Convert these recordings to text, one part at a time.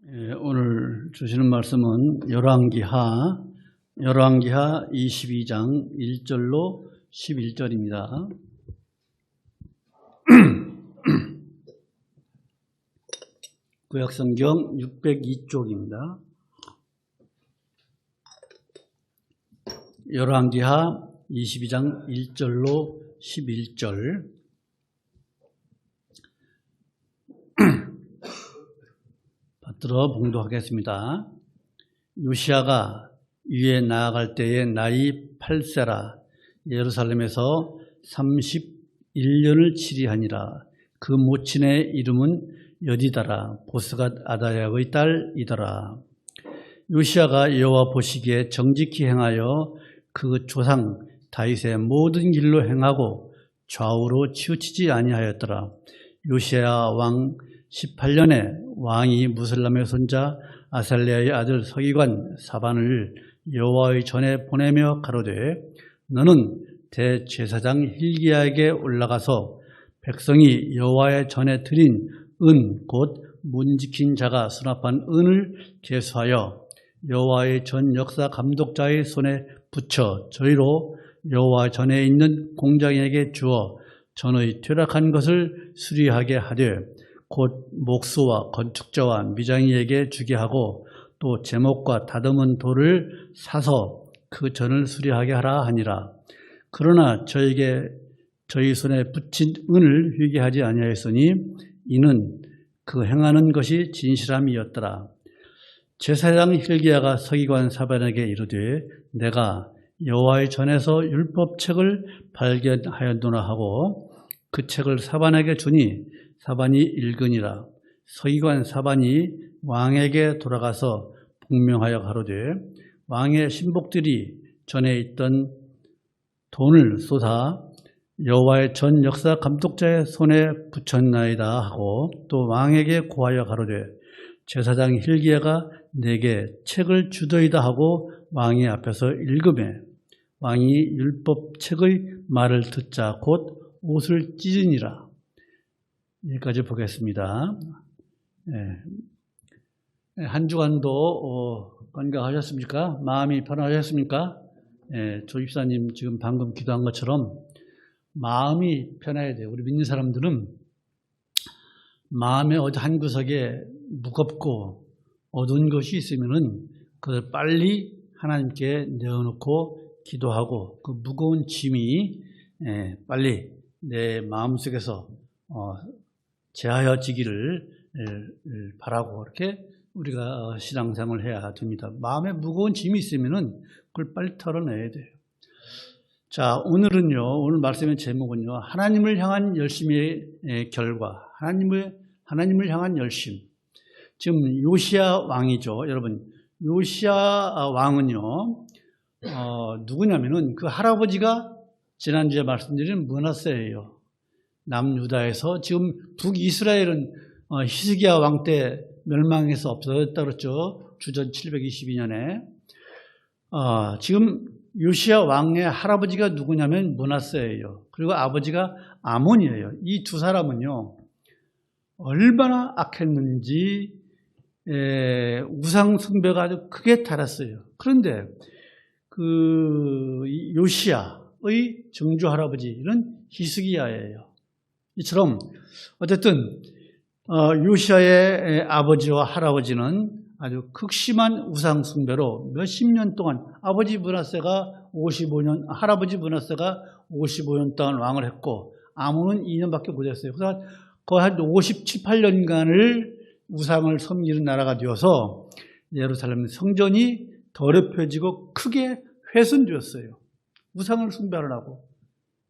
오늘 주시는 말씀은 열왕기하 22장 1절로 11절입니다. 구약성경 602쪽입니다. 열왕기하 22장 1절로 11절. 받들어 봉독하겠습니다. 요시야가 위에 나아갈 때에 나이 8세라 예루살렘에서 31년을 치리하니라. 그 모친의 이름은 여디다라 보스갓 아다야의 딸이더라. 요시야가 여호와 보시기에 정직히 행하여 그 조상 다윗의 모든 길로 행하고 좌우로 치우치지 아니하였더라. 요시야 왕 18년에 왕이 무슬람의 손자 아살랴의 아들 서기관 사반을 여호와의 전에 보내며 가로되 너는 대제사장 hil기야에게 올라가서 백성이 여호와의 전에 드린 은 곧 문지킨 자가 수납한 은을 계수하여 여호와의 전 역사 감독자의 손에 붙여 저희로 여호와 전에 있는 공장에게 주어 전의 퇴락한 것을 수리하게 하되 곧 목수와 건축자와 미장이에게 주게 하고 또 제목과 다듬은 돌을 사서 그 전을 수리하게 하라 하니라. 그러나 저에게 저희 손에 붙인 은을 회개하지 아니하였으니 이는 그 행하는 것이 진실함이었더라. 제사장 hil기야가 서기관 사반에게 이르되 내가 여호와의 전에서 율법책을 발견하였노라 하고 그 책을 사반에게 주니 사반이 읽으니라. 서기관 사반이 왕에게 돌아가서 복명하여 가로되 왕의 신복들이 전에 있던 돈을 쏟아 여호와의 전 역사 감독자의 손에 붙였나이다 하고 또 왕에게 고하여 가로되 제사장 hil기야가 내게 책을 주더이다 하고 왕의 앞에서 읽으매 왕이 율법책의 말을 듣자 곧 옷을 찢으니라. 여기까지 보겠습니다. 한 주간도 건강하셨습니까? 마음이 편하셨습니까? 조집사님 지금 방금 기도한 것처럼 마음이 편해야 돼요. 우리 믿는 사람들은 마음의 어디 한 구석에 무겁고 어두운 것이 있으면은 그걸 빨리 하나님께 내어놓고 기도하고 그 무거운 짐이 빨리 내 마음속에서 제하여지기를 바라고 이렇게 우리가 신앙생활을 해야 됩니다. 마음에 무거운 짐이 있으면은 그걸 빨리 털어내야 돼요. 자, 오늘 말씀의 제목은요, 하나님을 향한 열심의 결과, 하나님을 향한 열심. 지금 요시야 왕이죠, 여러분. 요시야 왕은요, 누구냐면은 그 할아버지가 지난주에 말씀드린 므낫세예요. 남유다에서 지금 북이스라엘은 히스기야 왕 때 멸망해서 없어졌다 그랬죠. 주전 722년에. 지금 요시야 왕의 할아버지가 누구냐면 므낫세예요. 그리고 아버지가 아몬이에요. 이 두 사람은요, 얼마나 악했는지 우상 숭배가 아주 크게 달았어요. 그런데 그 요시야의 정주 할아버지는 히스기야예요. 이처럼 어쨌든 요시야의 아버지와 할아버지는 아주 극심한 우상 숭배로 몇십 년 동안 아버지 므낫세가 55년, 할아버지 므낫세가 55년 동안 왕을 했고 아몬은 2년밖에 못했어요. 그래서 거의 한 57, 8년간을 우상을 섬기는 나라가 되어서 예루살렘 성전이 더럽혀지고 크게 훼손되었어요. 우상을 숭배하려고.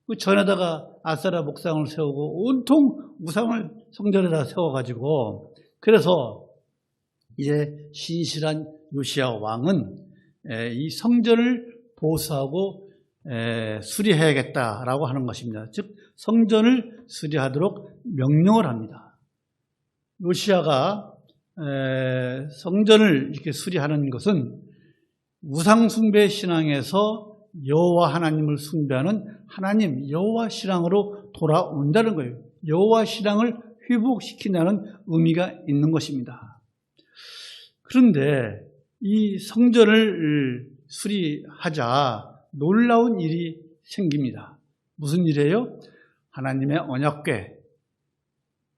그 전에다가 아세라 목상을 세우고 온통 우상을 성전에다 세워가지고 그래서 이제 신실한 요시야 왕은 이 성전을 보수하고 수리해야겠다라고 하는 것입니다. 즉 성전을 수리하도록 명령을 합니다. 요시야가 성전을 이렇게 수리하는 것은 우상 숭배 신앙에서 여호와 하나님을 숭배하는 하나님 여호와 신앙으로 돌아온다는 거예요. 여호와 신앙을 회복시킨다는 의미가 있는 것입니다. 그런데 이 성전을 수리하자 놀라운 일이 생깁니다. 무슨 일이에요? 하나님의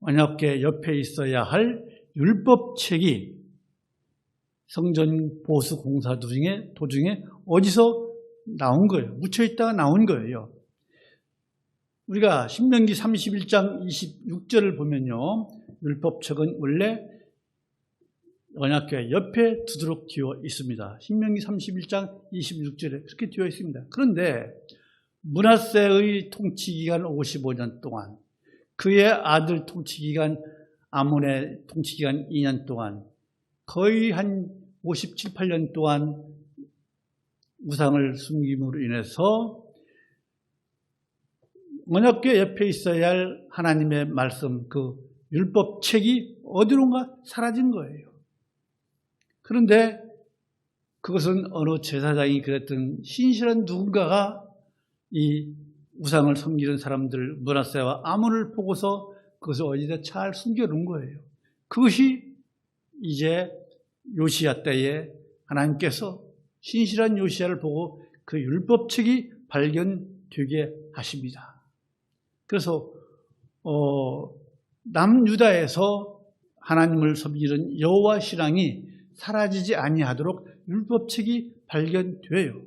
언약궤 옆에 있어야 할 율법책이 성전 보수 공사 도중에 어디서 나온 거예요? 묻혀있다가 나온 거예요. 우리가 신명기 31장 26절을 보면요, 율법책은 원래 언약궤 옆에 두드러 띄워 있습니다. 신명기 31장 26절에 그렇게 띄워 있습니다. 그런데 므낫세의 통치기간 55년 동안, 그의 아들 통치기간 아몬의 통치기간 2년 동안, 거의 한 57, 8년 동안 우상을 숨김으로 인해서 언약궤 옆에 있어야 할 하나님의 말씀, 그 율법책이 어디론가 사라진 거예요. 그런데 그것은 어느 제사장이 그랬던 신실한 누군가가 이 우상을 섬기는 사람들, 므낫세와 아몬을 보고서 그것을 어디다 잘 숨겨놓은 거예요. 그것이 이제 요시야 때에 하나님께서 신실한 요시야를 보고 그 율법책이 발견되게 하십니다. 그래서 남유다에서 하나님을 섬기는 여호와 신앙이 사라지지 아니하도록 율법책이 발견돼요.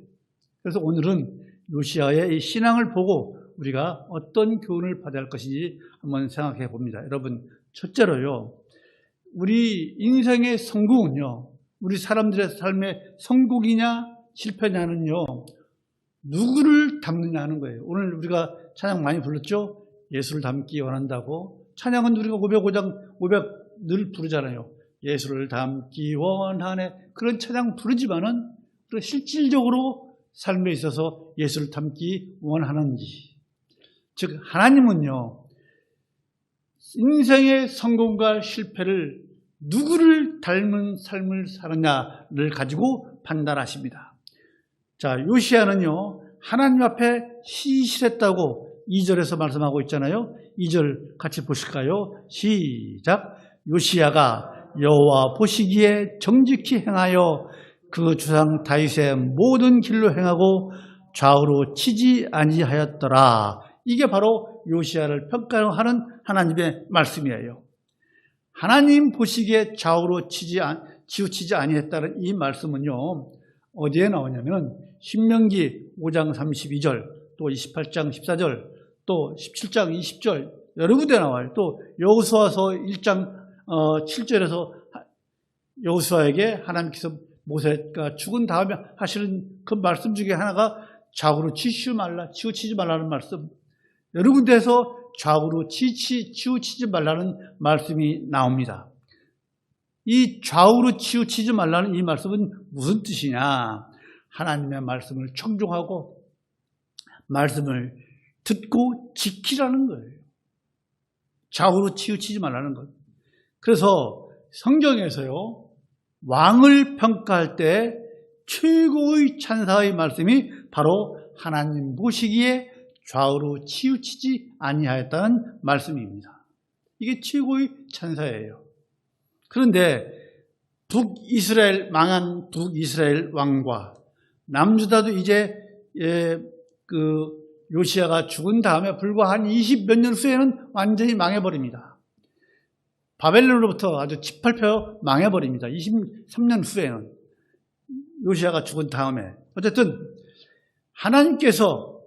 그래서 오늘은 요시야의 이 신앙을 보고 우리가 어떤 교훈을 받아야 할 것인지 한번 생각해 봅니다. 여러분, 첫째로요, 우리 인생의 성공은요, 우리 사람들의 삶의 성공이냐 실패냐는요, 누구를 닮느냐 하는 거예요. 오늘 우리가 찬양 많이 불렀죠? 예수를 닮기 원한다고. 찬양은 우리가 500 늘 부르잖아요. 예수를 닮기 원하네. 그런 찬양 부르지만은 실질적으로 삶에 있어서 예수를 닮기 원하는지. 즉, 하나님은요, 인생의 성공과 실패를 누구를 닮은 삶을 살았냐를 가지고 판단하십니다. 자, 요시야는요, 하나님 앞에 시실했다고 2절에서 말씀하고 있잖아요. 2절 같이 보실까요? 시작. 요시야가 여호와 보시기에 정직히 행하여 그 주상 다윗의 모든 길로 행하고 좌우로 치지 아니하였더라. 이게 바로 요시야를 평가하는 하나님의 말씀이에요. 하나님 보시기에 좌우로 치우치지 아니했다는 이 말씀은요, 어디에 나오냐면 신명기 5장 32절, 또 28장 14절, 또 17장 20절 여러 군데 나와요. 또 여호수아서 1장 7절에서 여호수아에게 하나님께서 모세가 죽은 다음에 하시는 그 말씀 중에 하나가 좌우로 치우치지 말라는 말씀. 여러 군데에서 좌우로 치우치지 말라는 말씀이 나옵니다. 이 좌우로 치우치지 말라는 이 말씀은 무슨 뜻이냐? 하나님의 말씀을 청종하고 말씀을 듣고 지키라는 거예요. 좌우로 치우치지 말라는 것. 그래서 성경에서요, 왕을 평가할 때 최고의 찬사의 말씀이 바로 하나님 보시기에 좌우로 치우치지 아니하였다는 말씀입니다. 이게 최고의 찬사예요. 그런데 망한 북이스라엘 왕과 남유다도 이제 요시야가 죽은 다음에 불과 한 20몇 년 후에는 완전히 망해버립니다. 바벨론으로부터 아주 짓밟혀 망해버립니다. 23년 후에는 요시야가 죽은 다음에. 어쨌든 하나님께서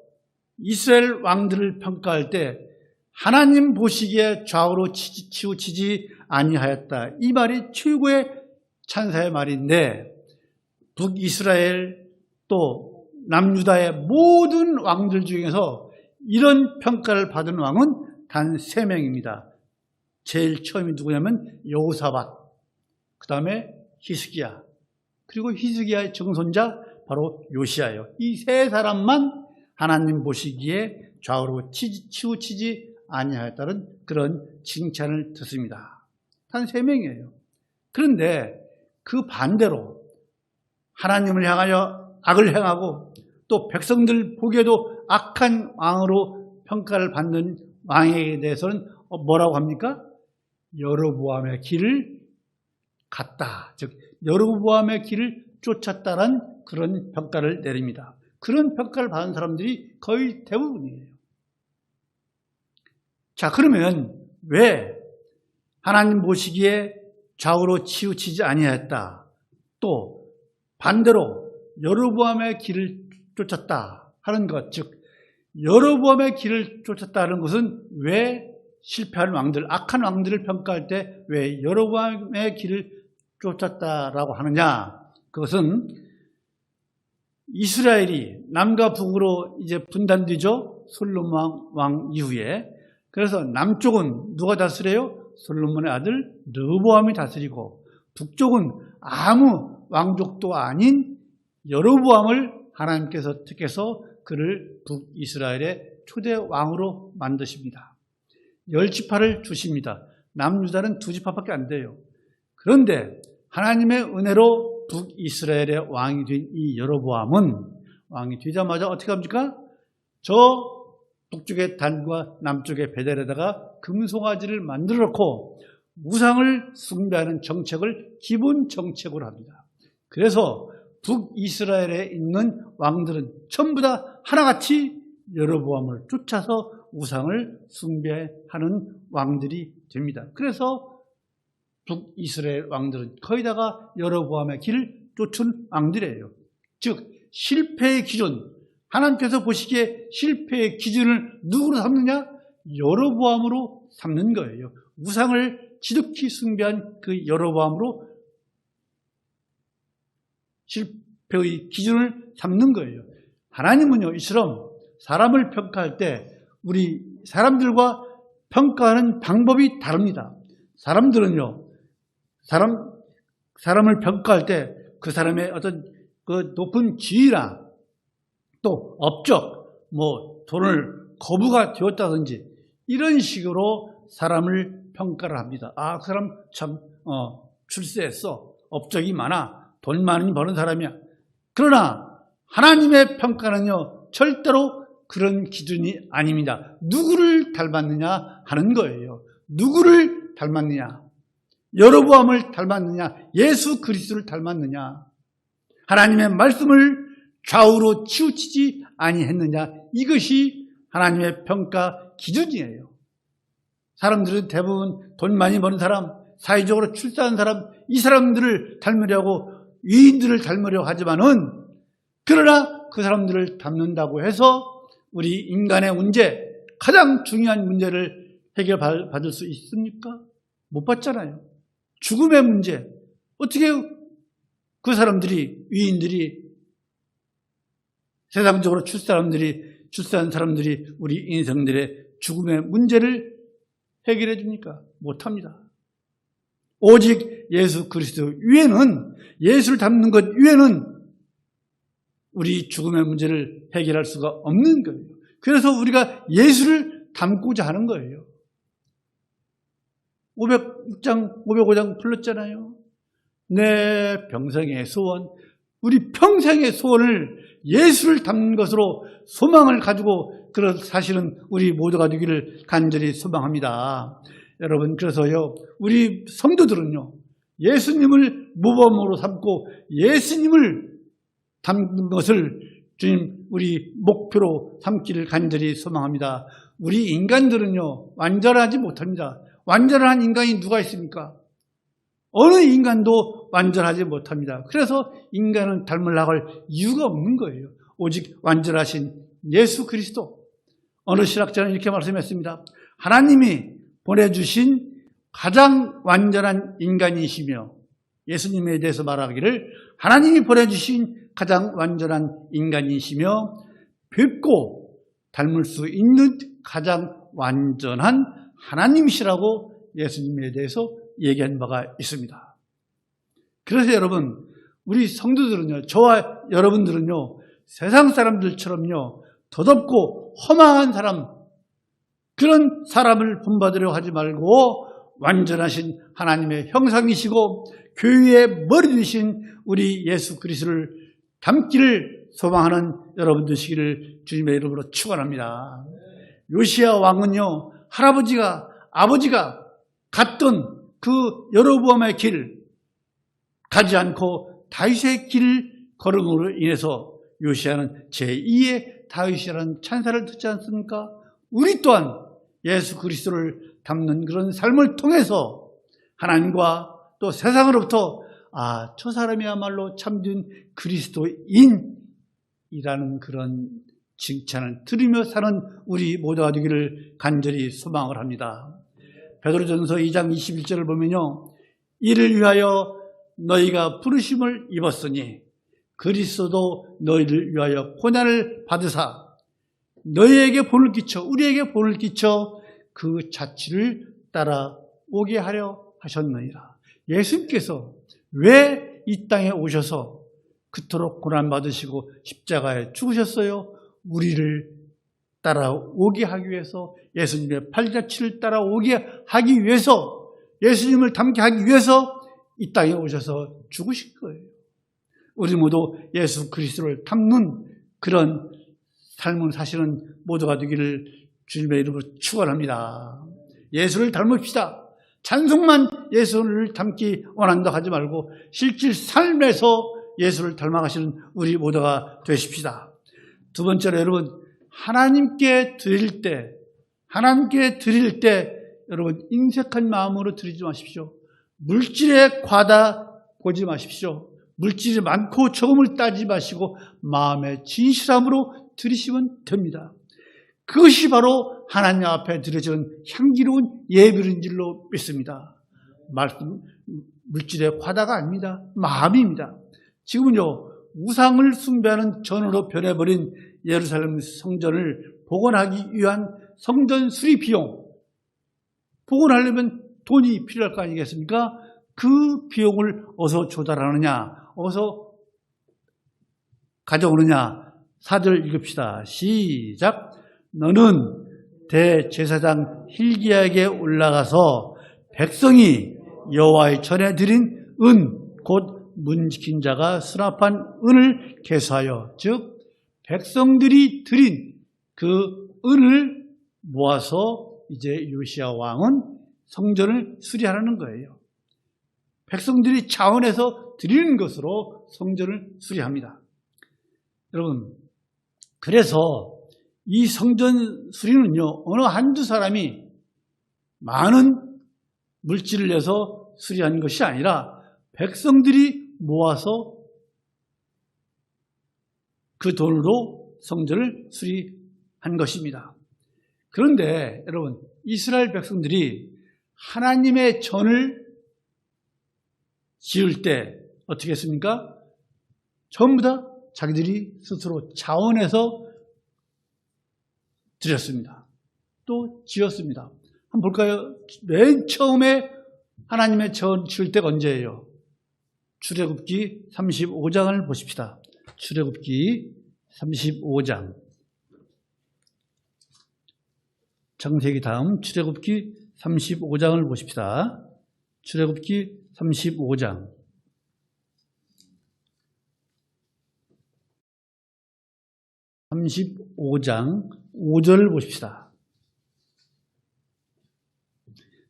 이스라엘 왕들을 평가할 때 하나님 보시기에 좌우로 치우치지 아니하였다. 이 말이 최고의 찬사의 말인데 북이스라엘 또 남유다의 모든 왕들 중에서 이런 평가를 받은 왕은 단 3명입니다. 제일 처음이 누구냐면 여호사밧, 그 다음에 히스기야, 그리고 히스기야의 정손자 바로 요시야예요. 이 3사람만 하나님 보시기에 좌우로 치우치지 아니하였다는 그런 칭찬을 듣습니다. 단 3명이에요. 그런데 그 반대로 하나님을 향하여 악을 행하고 또 백성들 보기에도 악한 왕으로 평가를 받는 왕에게 대해서는 뭐라고 합니까? 여로보암의 길을 갔다. 즉 여로보암의 길을 쫓았다는 그런 평가를 내립니다. 그런 평가를 받은 사람들이 거의 대부분이에요. 자, 그러면 왜 하나님 보시기에 좌우로 치우치지 아니하였다. 또 반대로 여로보암의 길을 쫓았다 하는 것, 즉 여로보암의 길을 쫓았다는 것은 왜 실패한 왕들, 악한 왕들을 평가할 때 왜 여로보암의 길을 쫓았다라고 하느냐? 그것은 이스라엘이 남과 북으로 이제 분단되죠. 솔로몬 왕 이후에. 그래서 남쪽은 누가 다스려요? 솔로몬의 아들 르호보암이 다스리고, 북쪽은 아무 왕족도 아닌 여로보암을 하나님께서 택해서 그를 북이스라엘의 초대 왕으로 만드십니다. 10지파를 주십니다. 남유다는 2지파밖에 안 돼요. 그런데 하나님의 은혜로 북이스라엘의 왕이 된 이 여로보암은 왕이 되자마자 어떻게 합니까? 저 북쪽의 단과 남쪽의 베델에다가 금송아지를 만들어 놓고 우상을 숭배하는 정책을 기본 정책으로 합니다. 그래서 북이스라엘에 있는 왕들은 전부 다 하나같이 여로보암을 쫓아서 우상을 숭배하는 왕들이 됩니다. 그래서 북이스라엘 왕들은 거의 다가 여로보암의 길을 쫓은 왕들이에요. 즉 실패의 기준, 하나님께서 보시기에 실패의 기준을 누구로 삼느냐? 여로보암으로 삼는 거예요. 우상을 지독히 숭배한 그 여로보암으로 실패의 기준을 삼는 거예요. 하나님은요, 이처럼 사람을 평가할 때 우리 사람들과 평가하는 방법이 다릅니다. 사람들은요, 사람을 평가할 때 그 사람의 어떤 그 높은 지위나 또 업적, 돈을 거부가 되었다든지 이런 식으로 사람을 평가를 합니다. 아, 그 사람 참 출세했어, 업적이 많아, 돈 많이 버는 사람이야. 그러나 하나님의 평가는요, 절대로 그런 기준이 아닙니다. 누구를 닮았느냐 하는 거예요. 누구를 닮았느냐? 여로보암을 닮았느냐? 예수 그리스도를 닮았느냐? 하나님의 말씀을 좌우로 치우치지 아니했느냐? 이것이 하나님의 평가 기준이에요. 사람들은 대부분 돈 많이 버는 사람, 사회적으로 출세한 사람, 이 사람들을 닮으려고, 위인들을 닮으려고 하지만은, 그러나 그 사람들을 닮는다고 해서 우리 인간의 문제, 가장 중요한 문제를 해결받을 수 있습니까? 못 받잖아요. 죽음의 문제, 어떻게 그 사람들이, 위인들이, 세상적으로 출세한 사람들이 우리 인생들의 죽음의 문제를 해결해 줍니까? 못합니다. 오직 예수 그리스도 위에는, 예수를 닮는 것 위에는 우리 죽음의 문제를 해결할 수가 없는 거예요. 그래서 우리가 예수를 닮고자 하는 거예요. 505장 불렀잖아요. 내 평생의 소원, 우리 평생의 소원을 예수를 닮는 것으로 소망을 가지고 그런 사실은 우리 모두가 되기를 간절히 소망합니다. 여러분, 그래서요, 우리 성도들은요, 예수님을 모범으로 삼고 예수님을 닮는 것을 주님 우리 목표로 삼기를 간절히 소망합니다. 우리 인간들은요, 완전하지 못합니다. 완전한 인간이 누가 있습니까? 어느 인간도 완전하지 못합니다. 그래서 인간은 닮으려고 할 이유가 없는 거예요. 오직 완전하신 예수 그리스도. 어느 신학자는 이렇게 말씀했습니다. 하나님이 보내주신 가장 완전한 인간이시며, 예수님에 대해서 말하기를 하나님이 보내주신 가장 완전한 인간이시며 뵙고 닮을 수 있는 가장 완전한 하나님이시라고 예수님에 대해서 얘기한 바가 있습니다. 그래서 여러분, 우리 성도들은요, 저와 여러분들은요, 세상 사람들처럼요, 더덥고 허망한 사람, 그런 사람을 본받으려고 하지 말고 완전하신 하나님의 형상이시고 교회의 머리 되신 우리 예수 그리스도를 닮기를 소망하는 여러분 되시기를 주님의 이름으로 축원합니다. 요시야 왕은요, 아버지가 갔던 그 여로보암의 길, 가지 않고 다윗의 길을 걸음으로 인해서 요시야는 제2의 다윗이라는 찬사를 듣지 않습니까? 우리 또한 예수 그리스도를 닮는 그런 삶을 통해서 하나님과 또 세상으로부터 저 사람이야말로 참된 그리스도인이라는 그런 칭찬을 들으며 사는 우리 모두가 되기를 간절히 소망을 합니다. 베드로전서 2장 21절을 보면요, 이를 위하여 너희가 부르심을 입었으니 그리스도도 너희를 위하여 고난을 받으사 너희에게 본을 끼쳐, 우리에게 본을 끼쳐 그 자취를 따라오게 하려 하셨느니라. 예수님께서 왜 이 땅에 오셔서 그토록 고난받으시고 십자가에 죽으셨어요? 우리를 따라오게 하기 위해서, 예수님의 팔자취를 따라오게 하기 위해서, 예수님을 닮게 하기 위해서 이 땅에 오셔서 죽으신 거예요. 우리 모두 예수 그리스도를 닮는 그런 삶을 사시는 모두가 되기를 주님의 이름으로 축원합니다. 예수를 닮읍시다. 찬송만 예수를 닮기 원한다 하지 말고 실질 삶에서 예수를 닮아가시는 우리 모두가 되십시다. 두 번째로 여러분, 하나님께 드릴 때 여러분 인색한 마음으로 드리지 마십시오. 물질에 과다 보지 마십시오. 물질이 많고 적음을 따지지 마시고 마음의 진실함으로 드리시면 됩니다. 그것이 바로 하나님 앞에 드려지는 향기로운 예물인 줄로 믿습니다. 물질의 과다가 아닙니다. 마음입니다. 지금은요, 우상을 숭배하는 전으로 변해버린 예루살렘 성전을 복원하기 위한 성전 수리 비용, 복원하려면 돈이 필요할 거 아니겠습니까? 그 비용을 어디서 조달하느냐, 어디서 가져오느냐. 4절 읽읍시다. 시작. 너는 대제사장 hil기야에게 올라가서 백성이 여호와의 전에 드린 은, 곧 문지킨 자가 수납한 은을 계수하여, 즉 백성들이 드린 그 은을 모아서 이제 요시야 왕은 성전을 수리하라는 거예요. 백성들이 자원해서 드리는 것으로 성전을 수리합니다. 여러분, 그래서 이 성전 수리는요, 어느 한두 사람이 많은 물질을 내서 수리한 것이 아니라 백성들이 모아서 그 돈으로 성전을 수리한 것입니다. 그런데 여러분, 이스라엘 백성들이 하나님의 전을 지을 때 어떻게 했습니까? 전부 다 자기들이 스스로 자원해서 드렸습니다. 또 지었습니다. 한번 볼까요? 맨 처음에 하나님의 전 지을 때가 언제예요? 출애굽기 35장을 보십시다. 출애굽기 35장. 창세기 다음 출애굽기 35장을 보십시다. 출애굽기 35장. 35장 5절을 보십시다.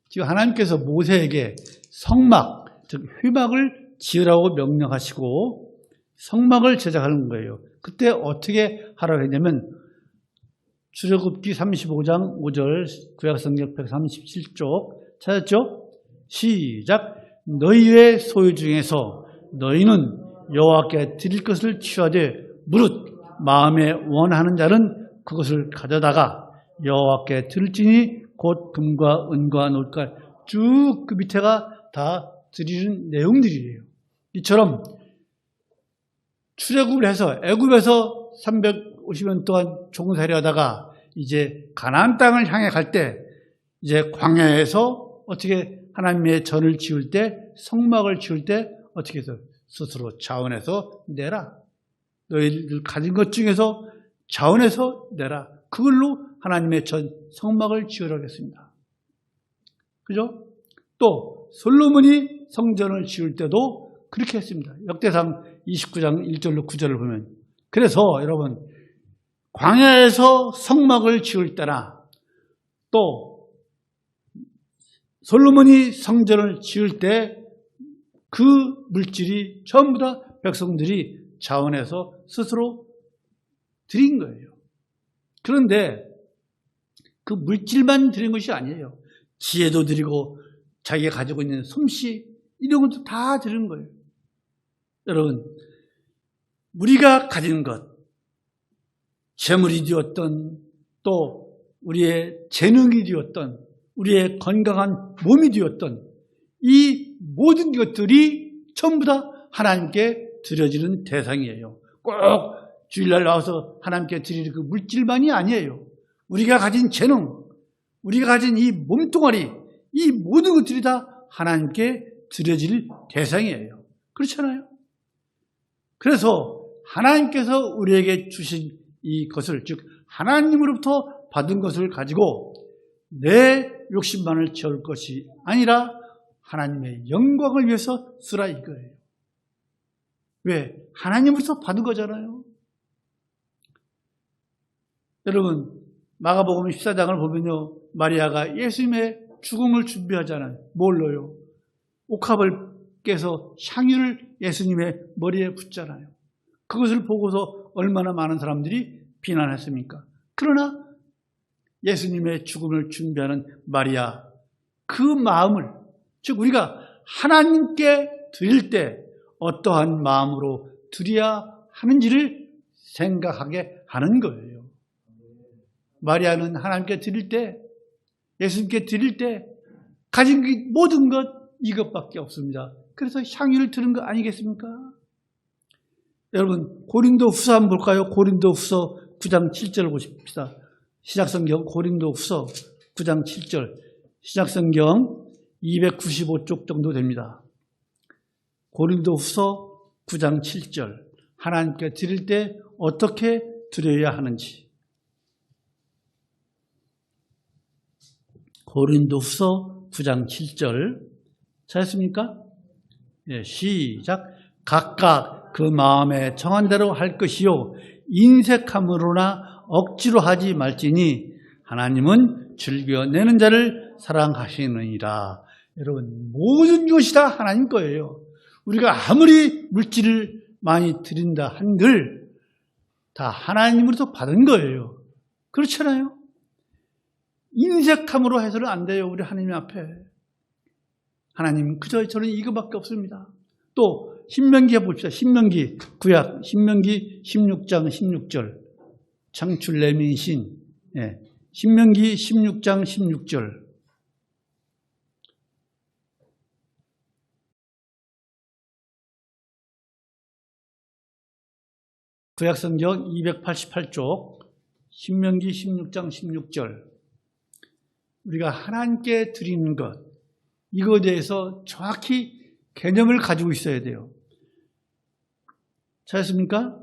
지금 하나님께서 모세에게 성막, 즉 휘막을 지으라고 명령하시고 성막을 제작하는 거예요. 그때 어떻게 하라고 했냐면 출애굽기 35장 5절, 구약성경 137쪽 찾았죠? 시작. 너희의 소유 중에서 너희는 여호와께 드릴 것을 취하되 무릇 마음에 원하는 자는 그것을 가져다가 여호와께 드릴지니 곧 금과 은과 노을과 쭉 그 밑에가 다 드리는 내용들이에요. 이처럼 출애굽을 해서 애굽에서 350년 동안 종살이하다가 이제 가나안 땅을 향해 갈 때 이제 광야에서 어떻게 하나님의 전을 지을 때, 성막을 지을 때 어떻게 해서 스스로 자원해서 내라. 너희들 가진 것 중에서 자원해서 내라. 그걸로 하나님의 전 성막을 지으라고 했습니다. 그죠? 또 솔로몬이 성전을 지을 때도 그렇게 했습니다. 역대상 29장 1절로 9절을 보면, 그래서 여러분 광야에서 성막을 지을 때나 또 솔로몬이 성전을 지을 때 그 물질이 전부 다 백성들이 자원해서 스스로 드린 거예요. 그런데 그 물질만 드린 것이 아니에요. 지혜도 드리고 자기가 가지고 있는 솜씨 이런 것도 다 드리는 거예요. 여러분, 우리가 가진 것, 재물이 되었던 또 우리의 재능이 되었던 우리의 건강한 몸이 되었던 이 모든 것들이 전부 다 하나님께 드려지는 대상이에요. 꼭 주일날 나와서 하나님께 드리는 그 물질만이 아니에요. 우리가 가진 재능, 우리가 가진 이 몸뚱아리, 이 모든 것들이 다 하나님께 드려질 대상이에요. 그렇잖아요? 그래서 하나님께서 우리에게 주신 이것을, 즉 하나님으로부터 받은 것을 가지고 내 욕심만을 채울 것이 아니라 하나님의 영광을 위해서 쓰라 이거예요. 왜? 하나님으로부터 받은 거잖아요. 여러분, 마가복음 14장을 보면요, 마리아가 예수님의 죽음을 준비하잖아요. 뭘로요? 옥합을 깨서 향유를 예수님의 머리에 붓잖아요. 그것을 보고서 얼마나 많은 사람들이 비난했습니까? 그러나 예수님의 죽음을 준비하는 마리아, 그 마음을, 즉 우리가 하나님께 드릴 때 어떠한 마음으로 드려야 하는지를 생각하게 하는 거예요. 마리아는 하나님께 드릴 때, 예수님께 드릴 때 가진 모든 것 이것밖에 없습니다. 그래서 향유를 드린 거 아니겠습니까? 여러분, 고린도후서 한번 볼까요? 고린도후서 9장 7절을 보십시다. 신약성경 고린도후서 9장 7절, 신약성경 295쪽 정도 됩니다. 고린도후서 9장 7절, 하나님께 드릴 때 어떻게 드려야 하는지. 고린도후서 9장 7절 찾았습니까? 예, 시작. 각각 그 마음에 정한 대로 할 것이요 인색함으로나 억지로 하지 말지니 하나님은 즐겨내는 자를 사랑하시느니라. 여러분, 모든 것이 다 하나님 거예요. 우리가 아무리 물질을 많이 드린다 한들 다 하나님으로부터 받은 거예요. 그렇잖아요? 인색함으로 해서는 안 돼요. 우리 하나님 앞에. 하나님 그저 저는 이거밖에 없습니다. 또 신명기에 봅시다. 신명기 구약 신명기 16장 16절 창출 레민신, 예. 신명기 16장 16절. 구약성경 288쪽 신명기 16장 16절. 우리가 하나님께 드리는 것, 이거에 대해서 정확히 개념을 가지고 있어야 돼요. 찾았습니까?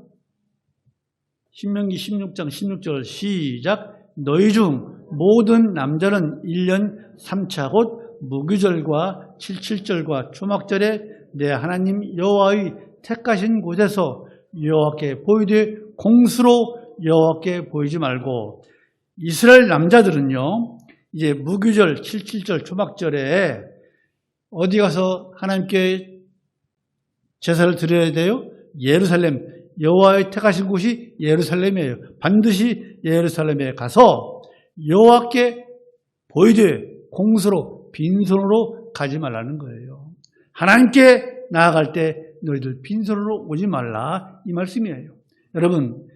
신명기 16장 16절 시작. 너희 중 모든 남자는 1년 3차 곧 무교절과 77절과 초막절에 내 하나님 여호와의 택하신 곳에서 여호와께 보이되 공수로 여호와께 보이지 말고. 이스라엘 남자들은요, 이제 무교절 77절 초막절에 어디 가서 하나님께 제사를 드려야 돼요? 예루살렘, 여호와의 택하신 곳이 예루살렘이에요. 반드시 예루살렘에 가서 여호와께 보이되 공수로 빈손으로 가지 말라는 거예요. 하나님께 나아갈 때 너희들 빈손으로 오지 말라, 이 말씀이에요. 여러분,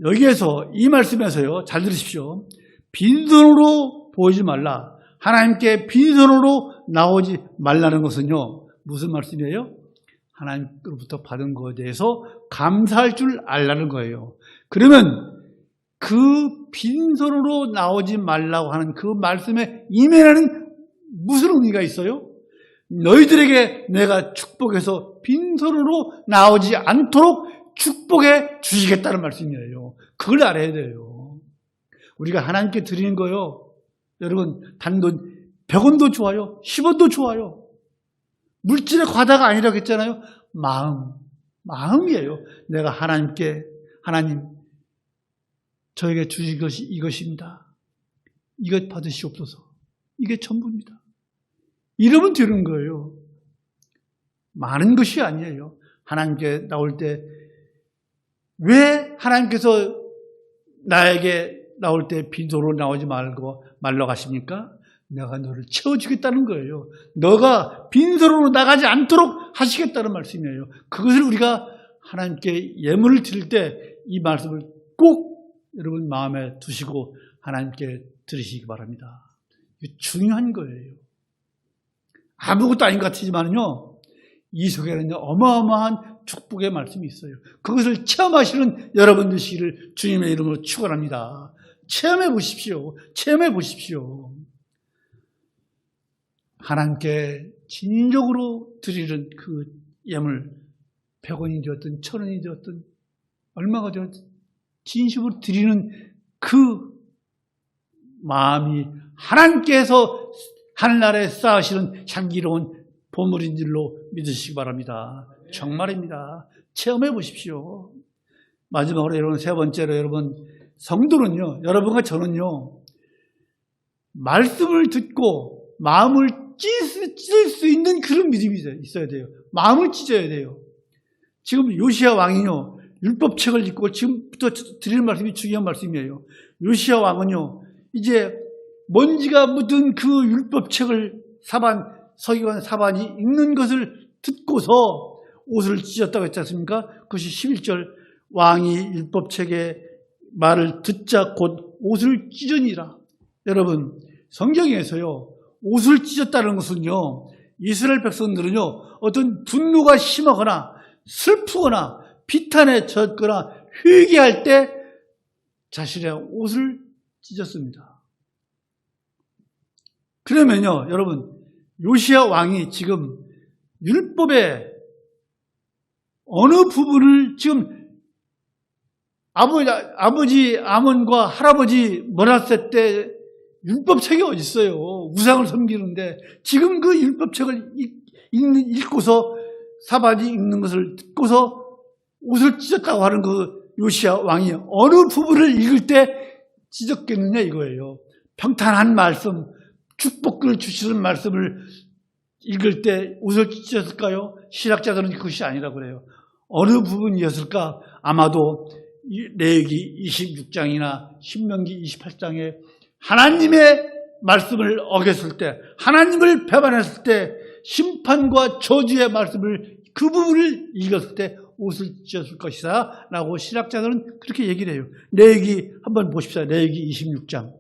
여기에서 이 말씀에서요, 잘 들으십시오. 빈손으로 보이지 말라, 하나님께 빈손으로 나오지 말라는 것은요, 무슨 말씀이에요? 하나님으로부터 받은 것에 대해서 감사할 줄 알라는 거예요. 그러면 그 빈손으로 나오지 말라고 하는 그 말씀의 이면에는 무슨 의미가 있어요? 너희들에게 내가 축복해서 빈손으로 나오지 않도록 축복해 주시겠다는 말씀이에요. 그걸 알아야 돼요. 우리가 하나님께 드리는 거요, 여러분, 단돈 100원도 좋아요, 10원도 좋아요. 물질의 과다가 아니라고 했잖아요. 마음이에요. 내가 하나님께, 하나님 저에게 주신 것이 이것입니다. 이것 받으시옵소서. 이게 전부입니다. 이러면 되는 거예요. 많은 것이 아니에요. 하나님께 나올 때 왜 하나님께서 나에게 나올 때 빈손으로 나오지 말라고 하십니까? 내가 너를 채워주겠다는 거예요. 너가 빈손으로 나가지 않도록 하시겠다는 말씀이에요. 그것을 우리가 하나님께 예물을 드릴 때 이 말씀을 꼭 여러분 마음에 두시고 하나님께 들으시기 바랍니다. 이게 중요한 거예요. 아무것도 아닌 것 같지만요, 이 속에는 어마어마한 축복의 말씀이 있어요. 그것을 체험하시는 여러분 되시기를 주님의 이름으로 축원합니다. 체험해 보십시오. 체험해 보십시오. 하나님께 진정으로 드리는 그 예물, 100원이 되었든 1000원이 되었든 얼마가 되었든 진심으로 드리는 그 마음이 하나님께서 하늘나라에 쌓으시는 향기로운 보물인 줄로 믿으시기 바랍니다. 정말입니다. 체험해 보십시오. 마지막으로 여러분, 세 번째로 여러분, 성도는요, 여러분과 저는요, 말씀을 듣고 마음을 찢을 수 있는 그런 믿음이 있어야 돼요. 마음을 찢어야 돼요. 지금 요시야 왕이요, 율법책을 읽고 지금부터 드리는 말씀이 중요한 말씀이에요. 요시야 왕은요, 이제 먼지가 묻은 그 율법책을 서기관 사반이 읽는 것을 듣고서 옷을 찢었다고 했지 않습니까? 그것이 11절, 왕이 율법책의 말을 듣자 곧 옷을 찢으니라. 여러분, 성경에서요, 옷을 찢었다는 것은요, 이스라엘 백성들은요, 어떤 분노가 심하거나 슬프거나 비탄에 젖거나 회개할 때 자신의 옷을 찢었습니다. 그러면요, 여러분, 요시야 왕이 지금 율법의 어느 부분을 지금 아버지 아몬과 할아버지 머나세 때 율법책이 어디 있어요? 우상을 섬기는데 지금 그 율법책을 읽고서 사반이 읽는 것을 듣고서 옷을 찢었다고 하는 그 요시야 왕이 어느 부분을 읽을 때 찢었겠느냐 이거예요. 평탄한 말씀, 축복을 주시는 말씀을 읽을 때 옷을 찢었을까요? 신학자들은 그것이 아니라고 그래요. 어느 부분이었을까? 아마도 레위기 26장이나 신명기 28장에 하나님의 말씀을 어겼을 때, 하나님을 배반했을 때, 심판과 저주의 말씀을 그 부분을 읽었을 때 옷을 찢었을 것이다 라고 신학자들은 그렇게 얘기를 해요. 레위기 한번 보십시오. 레위기 26장.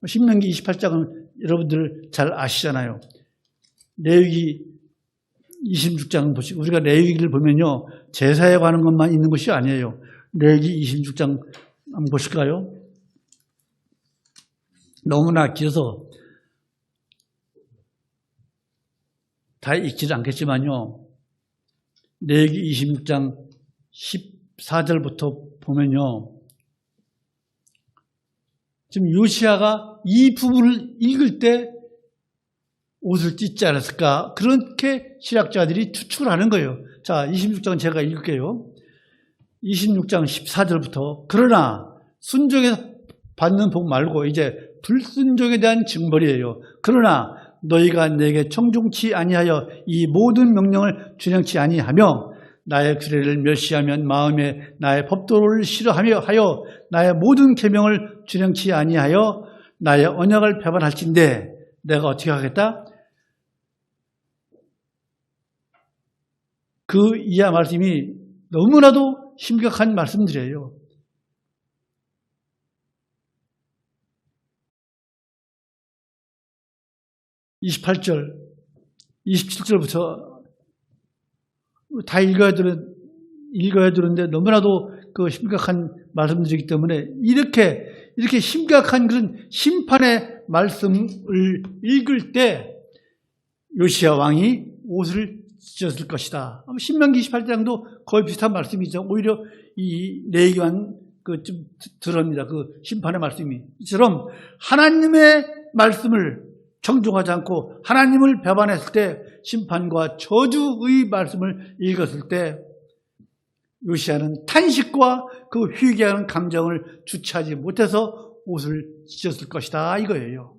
신명기 28장은 여러분들 잘 아시잖아요. 레위기 26장 보시고, 우리가 레위기를 보면요, 제사에 관한 것만 있는 것이 아니에요. 레위기 26장 한번 보실까요? 너무나 길어서 다 읽지는 않겠지만요, 레위기 26장 14절부터 보면요, 지금 요시야가 이 부분을 읽을 때 옷을 찢지 않았을까? 그렇게 신학자들이 추측을 하는 거예요. 자, 26장 제가 읽을게요. 26장 14절부터 그러나 순종해서 받는 복 말고 이제 불순종에 대한 징벌이에요. 그러나 너희가 내게 청종치 아니하여 이 모든 명령을 준행치 아니하며 나의 규례를 멸시하면 마음에 나의 법도를 싫어하며 하여 나의 모든 계명을 준행치 아니하여 나의 언약을 배반할진대 내가 어떻게 하겠다? 그 이하 말씀이 너무나도 심각한 말씀들이에요. 28절, 27절부터 다 읽어야 되는데 너무나도 그 심각한 말씀들이기 때문에 이렇게 심각한 그런 심판의 말씀을 읽을 때 요시야 왕이 옷을 찢었을 것이다. 신명기 28장도 거의 비슷한 말씀이죠. 오히려 이 레위기만 좀 들어옵니다. 그 심판의 말씀이. 이처럼 하나님의 말씀을 청종하지 않고 하나님을 배반했을 때 심판과 저주의 말씀을 읽었을 때 요시야는 탄식과 그 회개하는 감정을 주체하지 못해서 옷을 찢었을 것이다 이거예요.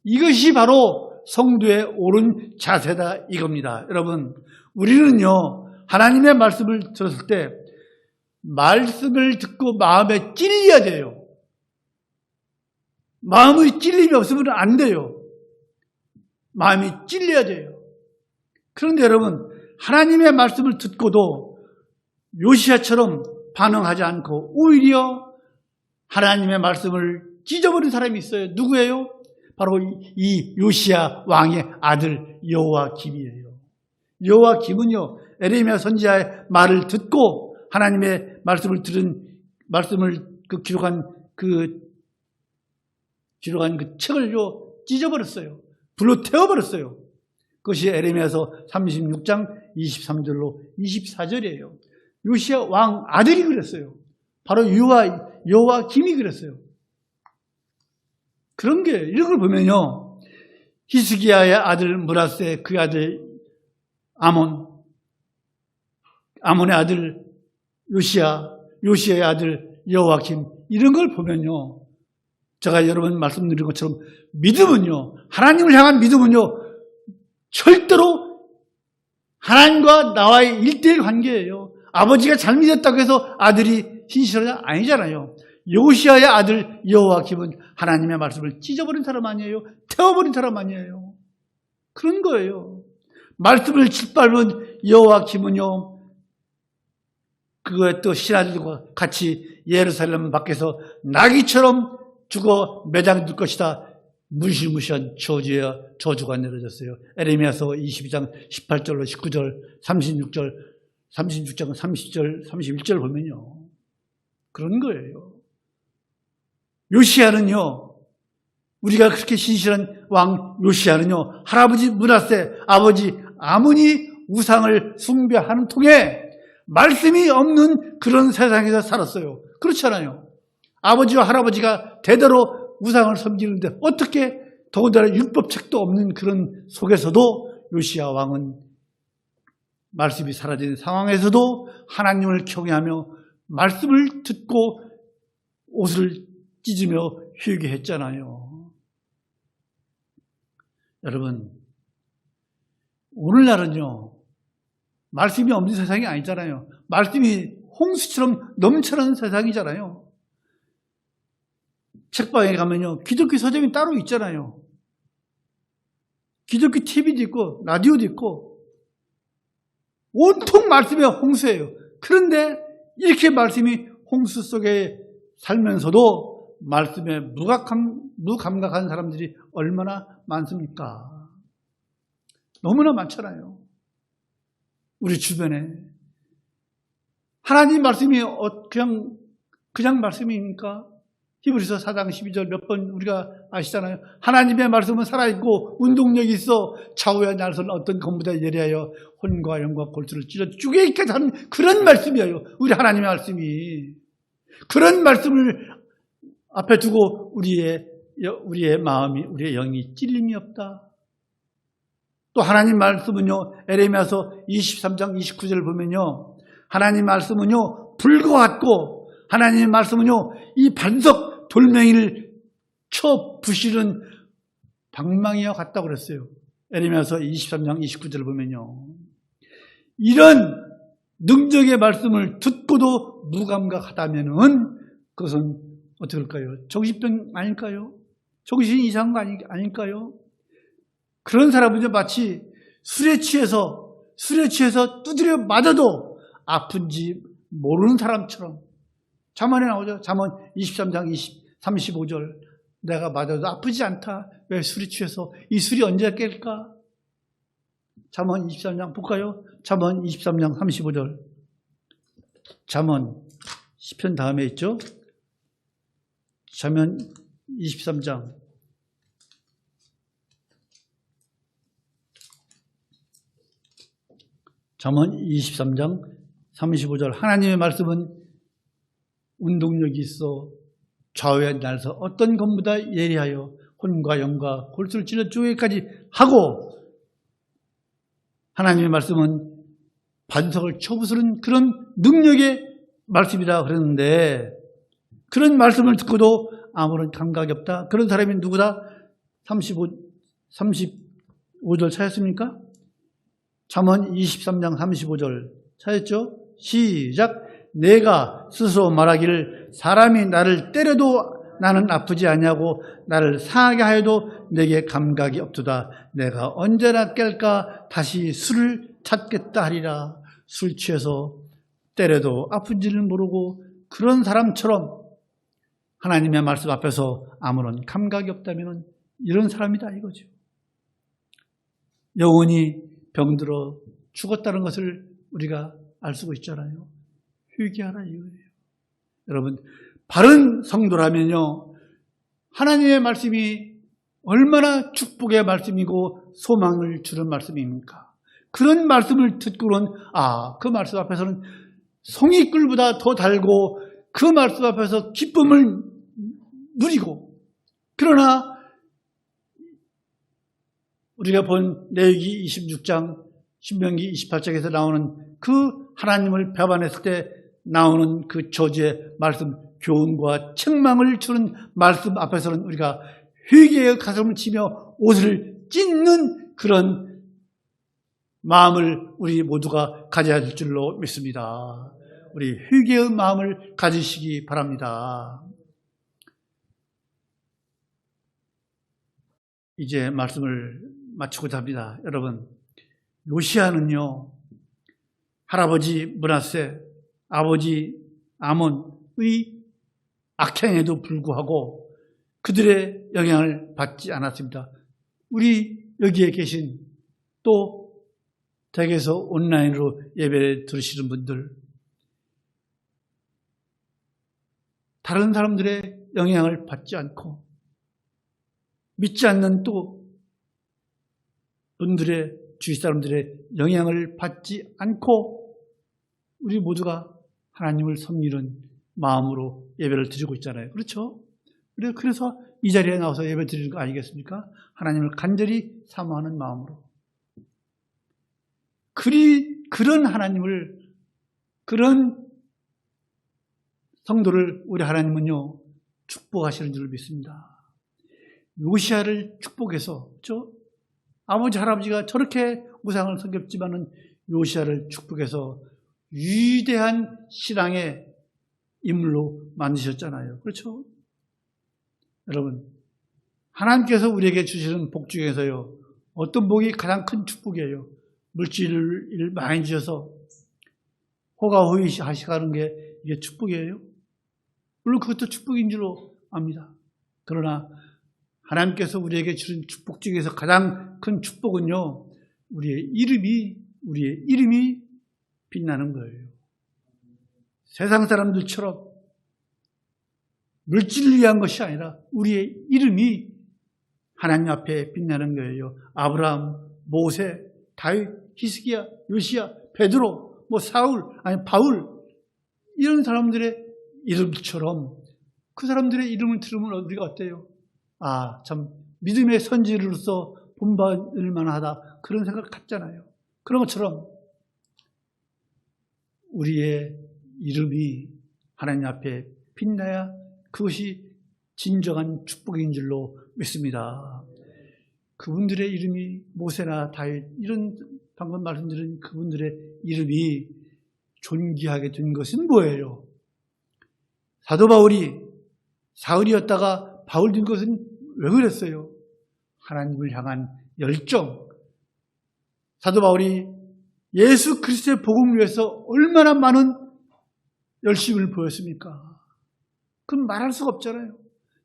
이것이 바로 성도의 옳은 자세다 이겁니다. 여러분, 우리는요 하나님의 말씀을 들었을 때 말씀을 듣고 마음에 찔려야 돼요. 마음의 찔림이 없으면 안 돼요. 마음이 찔려야 돼요. 그런데 여러분, 하나님의 말씀을 듣고도 요시야처럼 반응하지 않고 오히려 하나님의 말씀을 찢어버린 사람이 있어요. 누구예요? 바로 이 요시야 왕의 아들 여호야김이에요. 여호야김은요 에레미야 선지자의 말을 듣고 하나님의 말씀을 기록한 그 책을요 찢어버렸어요. 불로 태워버렸어요. 그것이 에레미야서 36장 23절로 24절이에요. 요시야 왕 아들이 그랬어요. 바로 여호야김이 그랬어요. 그런 게 이런 걸 보면요, 히스기야의 아들 므낫세, 그의 아들 아몬의 아들 요시야의 아들 여호야김, 이런 걸 보면요, 제가 여러 번 말씀드린 것처럼 믿음은요, 하나님을 향한 믿음은요 절대로 하나님과 나와의 1:1 관계예요. 아버지가 잘 믿었다고 해서 아들이 신실하냐? 아니잖아요. 요시야의 아들 여호야김은 하나님의 말씀을 찢어버린 사람 아니에요? 태워버린 사람 아니에요? 그런 거예요. 말씀을 짓밟은 여호야김은요, 그거에 또 신하들과 같이 예루살렘 밖에서 나귀처럼 죽어 매장될 것이다. 무시무시한 저주가 내려졌어요. 에레미야서 22장 18절로 19절, 36장 30절, 31절 보면요, 그런 거예요. 요시야는요, 우리가 그렇게 신실한 왕 요시야는요, 할아버지 므낫세, 아버지 아몬이 우상을 숭배하는 통에 말씀이 없는 그런 세상에서 살았어요. 그렇잖아요. 아버지와 할아버지가 대대로 우상을 섬기는데 어떻게, 더군다나 율법책도 없는 그런 속에서도 요시야 왕은 말씀이 사라진 상황에서도 하나님을 경외하며 말씀을 듣고 옷을 찢으며 회개했잖아요. 여러분, 오늘날은요 말씀이 없는 세상이 아니잖아요. 말씀이 홍수처럼 넘쳐나는 세상이잖아요. 책방에 가면요 기독교 서점이 따로 있잖아요. 기독교 TV도 있고 라디오도 있고 온통 말씀의 홍수예요. 그런데 이렇게 말씀이 홍수 속에 살면서도 말씀에 무감각한 사람들이 얼마나 많습니까? 너무나 많잖아요. 우리 주변에. 하나님 말씀이 그냥 말씀입니까? 히브리서 4장 12절 몇 번 우리가 아시잖아요. 하나님의 말씀은 살아있고 운동력이 있어 좌우의 날선 어떤 것보다 예리하여 혼과 영과 골수를 찢어 쪼개기까지 하는 그런 말씀이에요. 우리 하나님의 말씀이. 그런 말씀을 앞에 두고 우리의 마음이, 우리의 영이 찔림이 없다. 또 하나님 말씀은요, 에레미야서 23장 29절을 보면요, 하나님 말씀은요 불과 같고, 하나님 말씀은요 이 반석 돌멩이를 쳐 부시는 방망이와 같다고 그랬어요. 에레미야서 23장 29절을 보면요, 이런 능력의 말씀을 듣고도 무감각하다면은 그것은 어떻게 할까요? 정신병 아닐까요? 정신 이상한 거 아닐까요? 그런 사람은요 마치 술에 취해서 두드려 맞아도 아픈지 모르는 사람처럼. 잠언에 나오죠. 잠언 23장 35절. 내가 맞아도 아프지 않다. 왜? 술이 취해서. 이 술이 언제 깰까? 잠언 23장 볼까요? 잠언 23장 35절. 잠언 시편 다음에 있죠. 잠언 23장 잠언 23장 35절. 하나님의 말씀은 운동력이 있어 좌우에 날서 어떤 것보다 예리하여 혼과 영과 골수를 찔러 쪼개기까지 하고, 하나님의 말씀은 반석을 쳐부수는 그런 능력의 말씀이라 그러는데, 그런 말씀을 듣고도 아무런 감각이 없다. 그런 사람이 누구다? 5절 찾았습니까? 잠언 23장 35절 찾았죠? 시작. 내가 스스로 말하기를 사람이 나를 때려도 나는 아프지 아니하고 나를 상하게 하여도 내게 감각이 없도다. 내가 언제나 깰까 다시 술을 찾겠다 하리라. 술 취해서 때려도 아픈지를 모르고 그런 사람처럼 하나님의 말씀 앞에서 아무런 감각이 없다면 이런 사람이다 이거죠. 영혼이 병들어 죽었다는 것을 우리가 알 수가 있잖아요. 회개하라 이거예요. 여러분, 바른 성도라면요, 하나님의 말씀이 얼마나 축복의 말씀이고 소망을 주는 말씀입니까? 그런 말씀을 듣고는 그 말씀 앞에서는 송이꿀보다 더 달고 그 말씀 앞에서 기쁨을 누리고, 그러나 우리가 본 레위기 26장, 신명기 28장에서 나오는 그 하나님을 배반했을 때 나오는 그 저주의 말씀, 교훈과 책망을 주는 말씀 앞에서는 우리가 회개의 가슴을 치며 옷을 찢는 그런 마음을 우리 모두가 가져야 될 줄로 믿습니다. 우리 회개의 마음을 가지시기 바랍니다. 이제 말씀을 마치고자 합니다. 여러분, 요시야는요, 할아버지 므낫세, 아버지 아몬의 악행에도 불구하고 그들의 영향을 받지 않았습니다. 우리 여기에 계신 또 댁에서 온라인으로 예배를 들으시는 분들, 다른 사람들의 영향을 받지 않고 믿지 않는 또 분들의, 주위 사람들의 영향을 받지 않고 우리 모두가 하나님을 섬기는 마음으로 예배를 드리고 있잖아요. 그렇죠? 그래서 이 자리에 나와서 예배 드리는 거 아니겠습니까? 하나님을 간절히 사모하는 마음으로. 그런 하나님을, 그런 성도를 우리 하나님은요, 축복하시는 줄 믿습니다. 요시야를 축복해서, 그렇죠? 아버지, 할아버지가 저렇게 우상을 섬겼지만은 요시야를 축복해서 위대한 신앙의 인물로 만드셨잖아요. 그렇죠? 여러분, 하나님께서 우리에게 주시는 복 중에서요, 어떤 복이 가장 큰 축복이에요? 물질을 많이 주셔서 호가호위 하시가는 게 이게 축복이에요? 물론 그것도 축복인 줄로 압니다. 그러나 하나님께서 우리에게 주신 축복 중에서 가장 큰 축복은요, 우리의 이름이 빛나는 거예요. 세상 사람들처럼 물질을 위한 것이 아니라 우리의 이름이 하나님 앞에 빛나는 거예요. 아브라함, 모세, 다윗, 히스기야, 요시야, 베드로, 사울, 바울, 이런 사람들의 이름처럼 그 사람들의 이름을 들으면 우리가 어때요? 참 믿음의 선지로서 본받을 만하다, 그런 생각을 갖잖아요. 그런 것처럼 우리의 이름이 하나님 앞에 빛나야 그것이 진정한 축복인 줄로 믿습니다. 그분들의 이름이 모세나 다윗, 이런 방금 말씀드린 그분들의 이름이 존귀하게 된 것은 뭐예요? 사도 바울이 사울이었다가 바울 된 것은 왜 그랬어요? 하나님을 향한 열정. 사도 바울이 예수 그리스도의 복음을 위해서 얼마나 많은 열심을 보였습니까? 그건 말할 수가 없잖아요.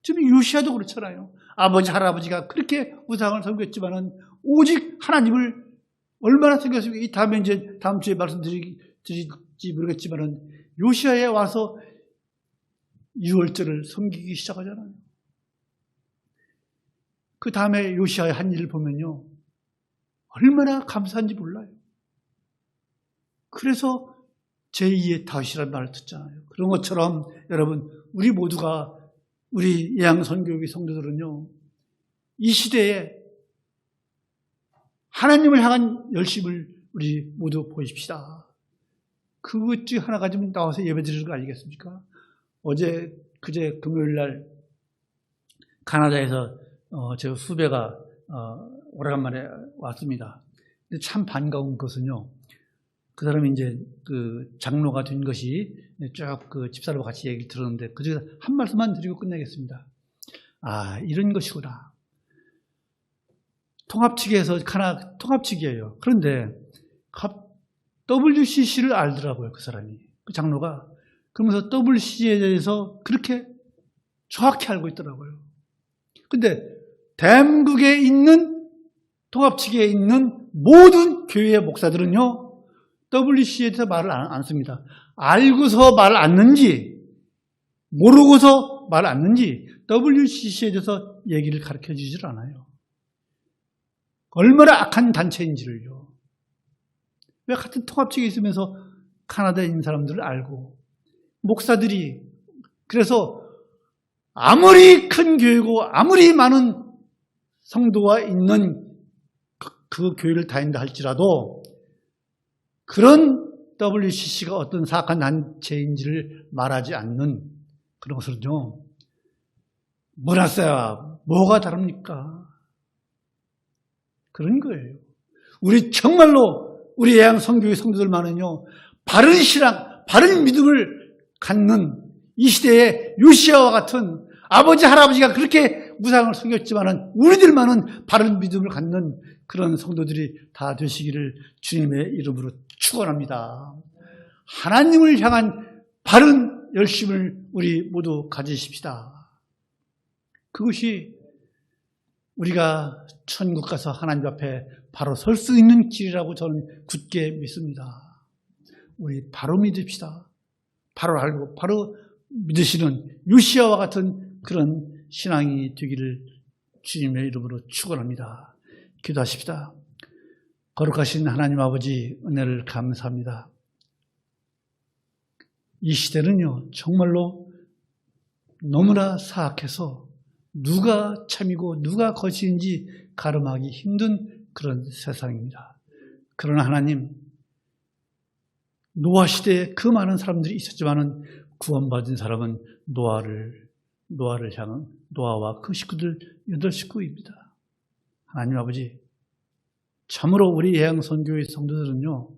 지금 요시야도 그렇잖아요. 아버지, 할아버지가 그렇게 우상을 섬겼지만은 오직 하나님을 얼마나 섬겼습니까? 이 다음에 이제 다음 주에 말씀드릴지 모르겠지만은 요시야에 와서 6월절을 섬기기 시작하잖아요. 그 다음에 요시야의 한 일을 보면요, 얼마나 감사한지 몰라요. 그래서 제2의 다윗이라는 말을 듣잖아요. 그런 것처럼 여러분, 우리 모두가, 우리 예양선교회 성도들은요, 이 시대에 하나님을 향한 열심을 우리 모두 보십시다. 그것 중 하나 가지면 나와서 예배 드리는 거 아니겠습니까? 그제 금요일 날 카나다에서 제 후배가 오래간만에 왔습니다. 근데 참 반가운 것은요, 그 사람이 이제 그 장로가 된 것이 쭉 그 집사람과 같이 얘기를 들었는데, 그 중에 한 말씀만 드리고 끝내겠습니다. 이런 것이구나. 통합측에서 통합측이에요. 그런데 WCC를 알더라고요, 그 사람이. 그 장로가. 그러면서 WCC에 대해서 그렇게 정확히 알고 있더라고요. 근데 대한민국에 있는 통합측에 있는 모든 교회의 목사들은요, WCC에 대해서 말을 안 씁니다. 알고서 말 않는지, 모르고서 말 않는지, WCC에 대해서 얘기를 가르쳐 주질 않아요. 얼마나 악한 단체인지를요. 왜 같은 통합측에 있으면서 카나다에 있는 사람들을 알고, 목사들이, 그래서 아무리 큰 교회고 아무리 많은 성도가 있는 그 교회를 다닌다 할지라도 그런 WCC가 어떤 사악한 단체인지를 말하지 않는 그런 것은요, 몰랐어요. 뭐가 다릅니까? 그런 거예요. 우리 정말로 우리 예양 선교회 성도들만은요, 바른 신앙, 바른 믿음을 갖는 이 시대의 요시야와 같은 아버지, 할아버지가 그렇게 우상을 섬겼지만은 우리들만은 바른 믿음을 갖는 그런 성도들이 다 되시기를 주님의 이름으로 축원합니다. 하나님을 향한 바른 열심을 우리 모두 가지십시다. 그것이 우리가 천국 가서 하나님 앞에 바로 설 수 있는 길이라고 저는 굳게 믿습니다. 우리 바로 믿읍시다. 바로 알고 바로 믿으시는 요시야와 같은 그런 신앙이 되기를 주님의 이름으로 축원합니다. 기도하십시다. 거룩하신 하나님 아버지, 은혜를 감사합니다. 이 시대는요, 정말로 너무나 사악해서 누가 참이고 누가 거짓인지 가름하기 힘든 그런 세상입니다. 그러나 하나님, 노아 시대에 그 많은 사람들이 있었지만은 구원받은 사람은 노아를 향한 노아와 그 식구들 8식구입니다. 하나님 아버지, 참으로 우리 예양선교회 성도들은요,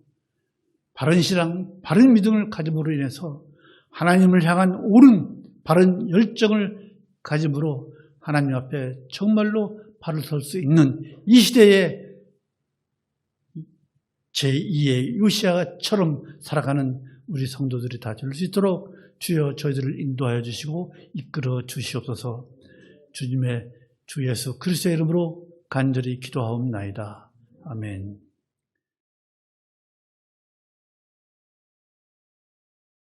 바른 신앙, 바른 믿음을 가짐으로 인해서 하나님을 향한 옳은 바른 열정을 가짐으로 하나님 앞에 정말로 발을 설 수 있는 이 시대에 제2의 요시야처럼 살아가는 우리 성도들이 다 될 수 있도록 주여 저희들을 인도하여 주시고 이끌어 주시옵소서. 주님의 주 예수 그리스도의 이름으로 간절히 기도하옵나이다. 아멘.